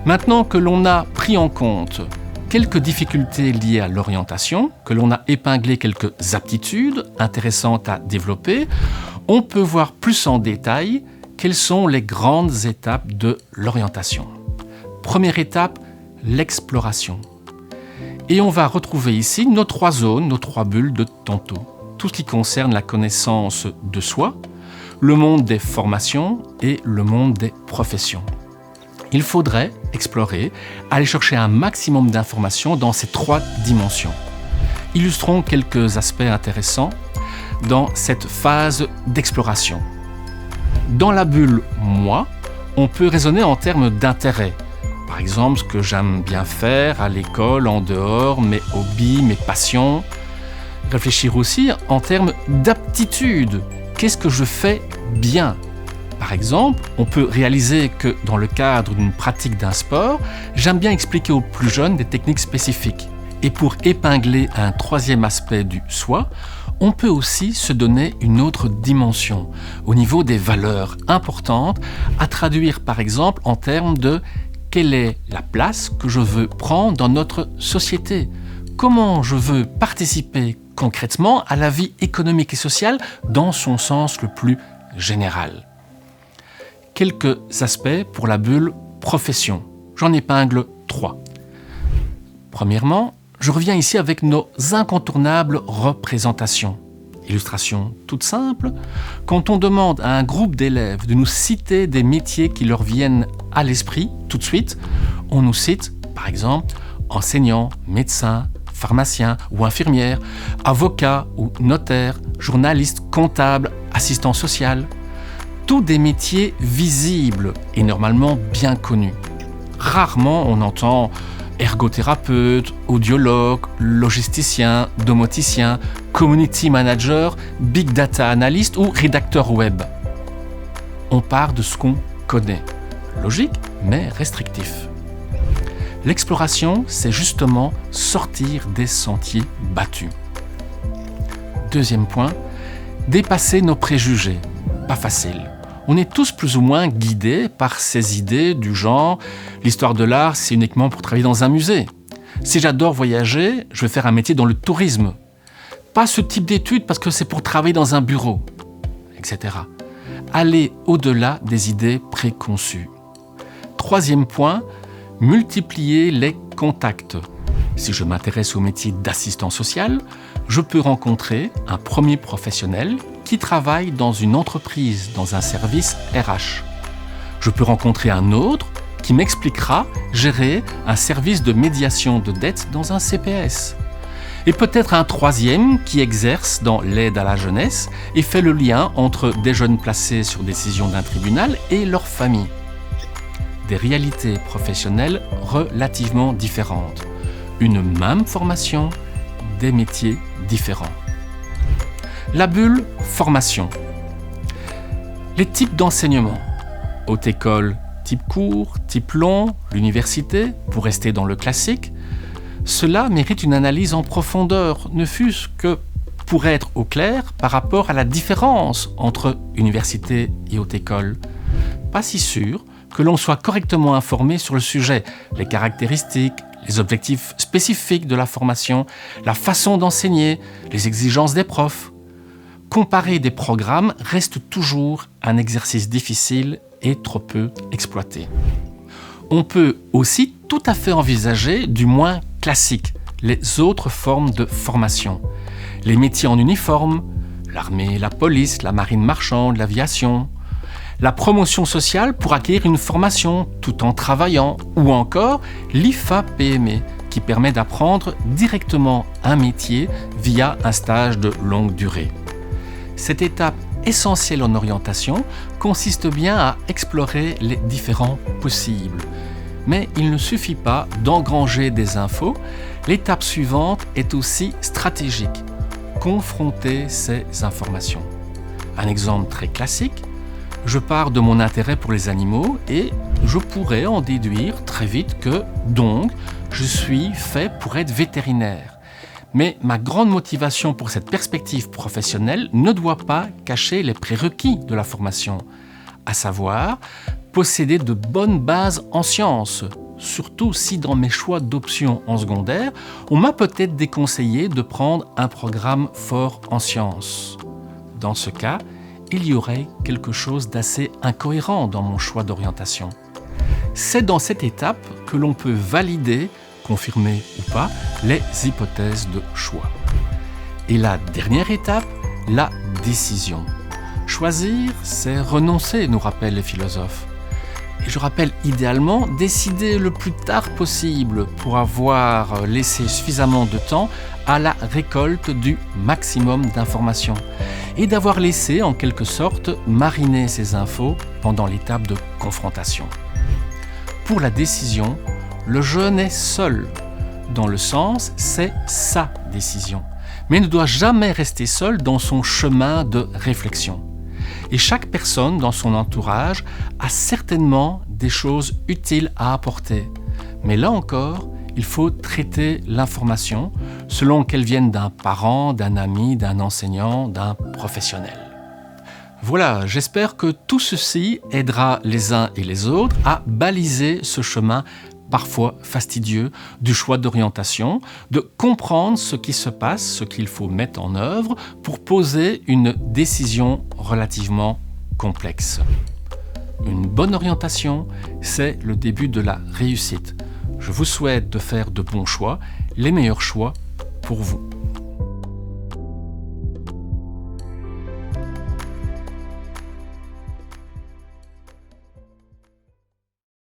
Maintenant que l'on a pris en compte quelques difficultés liées à l'orientation, que l'on a épinglé quelques aptitudes intéressantes à développer, on peut voir plus en détail quelles sont les grandes étapes de l'orientation. Première étape, l'exploration. Et on va retrouver ici nos 3 zones, nos 3 bulles de tantôt. Tout ce qui concerne la connaissance de soi, le monde des formations et le monde des professions. Il faudrait explorer, aller chercher un maximum d'informations dans ces 3 dimensions. Illustrons quelques aspects intéressants dans cette phase d'exploration. Dans la bulle « moi », on peut raisonner en termes d'intérêt. Par exemple, ce que j'aime bien faire à l'école, en dehors, mes hobbies, mes passions. Réfléchir aussi en termes d'aptitude. Qu'est-ce que je fais bien ? Par exemple, on peut réaliser que dans le cadre d'une pratique d'un sport, j'aime bien expliquer aux plus jeunes des techniques spécifiques. Et pour épingler un 3e aspect du soi, on peut aussi se donner une autre dimension au niveau des valeurs importantes à traduire par exemple en termes de quelle est la place que je veux prendre dans notre société, comment je veux participer concrètement à la vie économique et sociale dans son sens le plus général. Quelques aspects pour la bulle profession. J'en épingle 3. Premièrement, je reviens ici avec nos incontournables représentations. Illustration toute simple, quand on demande à un groupe d'élèves de nous citer des métiers qui leur viennent à l'esprit tout de suite, on nous cite par exemple enseignant, médecin, pharmacien ou infirmière, avocat ou notaire, journaliste, comptable, assistant social. Tous des métiers visibles et normalement bien connus. Rarement on entend ergothérapeute, audiologue, logisticien, domoticien, community manager, big data analyst ou rédacteur web. On part de ce qu'on connaît. Logique, mais restrictif. L'exploration, c'est justement sortir des sentiers battus. Deuxième point, dépasser nos préjugés. Pas facile. On est tous plus ou moins guidés par ces idées du genre « l'histoire de l'art, c'est uniquement pour travailler dans un musée ». Si j'adore voyager, je vais faire un métier dans le tourisme. Pas ce type d'études parce que c'est pour travailler dans un bureau, etc. Aller au-delà des idées préconçues. Troisième point, multiplier les contacts. Si je m'intéresse au métier d'assistant social, je peux rencontrer un premier professionnel qui travaille dans une entreprise, dans un service RH. Je peux rencontrer un autre qui m'expliquera gérer un service de médiation de dette dans un CPS. Et peut-être un troisième qui exerce dans l'aide à la jeunesse et fait le lien entre des jeunes placés sur décision d'un tribunal et leur famille. Des réalités professionnelles relativement différentes. Une même formation, des métiers différents. La bulle formation. Les types d'enseignement. Haute école, type court, type long, l'université, pour rester dans le classique. Cela mérite une analyse en profondeur, ne fût-ce que pour être au clair par rapport à la différence entre université et haute école. Pas si sûr que l'on soit correctement informé sur le sujet, les caractéristiques, les objectifs spécifiques de la formation, la façon d'enseigner, les exigences des profs. Comparer des programmes reste toujours un exercice difficile et trop peu exploité. On peut aussi tout à fait envisager du moins classique, les autres formes de formation. Les métiers en uniforme, l'armée, la police, la marine marchande, l'aviation. La promotion sociale pour acquérir une formation tout en travaillant, ou encore l'IFA-PME qui permet d'apprendre directement un métier via un stage de longue durée. Cette étape essentielle en orientation consiste bien à explorer les différents possibles. Mais il ne suffit pas d'engranger des infos, l'étape suivante est aussi stratégique, confronter ces informations. Un exemple très classique, je pars de mon intérêt pour les animaux et je pourrais en déduire très vite que, donc, je suis fait pour être vétérinaire. Mais ma grande motivation pour cette perspective professionnelle ne doit pas cacher les prérequis de la formation, à savoir posséder de bonnes bases en sciences, surtout si dans mes choix d'options en secondaire, on m'a peut-être déconseillé de prendre un programme fort en sciences. Dans ce cas, il y aurait quelque chose d'assez incohérent dans mon choix d'orientation. C'est dans cette étape que l'on peut valider, confirmer ou pas, les hypothèses de choix. Et la dernière étape, la décision. Choisir, c'est renoncer, nous rappellent les philosophes. Et je rappelle idéalement décider le plus tard possible pour avoir laissé suffisamment de temps à la récolte du maximum d'informations et d'avoir laissé en quelque sorte mariner ces infos pendant l'étape de confrontation. Pour la décision, le jeune est seul, dans le sens c'est sa décision, mais ne doit jamais rester seul dans son chemin de réflexion. Et chaque personne dans son entourage a certainement des choses utiles à apporter. Mais là encore, il faut traiter l'information selon qu'elle vienne d'un parent, d'un ami, d'un enseignant, d'un professionnel. Voilà, j'espère que tout ceci aidera les uns et les autres à baliser ce chemin parfois fastidieux du choix d'orientation, de comprendre ce qui se passe, ce qu'il faut mettre en œuvre pour poser une décision relativement complexe. Une bonne orientation, c'est le début de la réussite. Je vous souhaite de faire de bons choix, les meilleurs choix pour vous.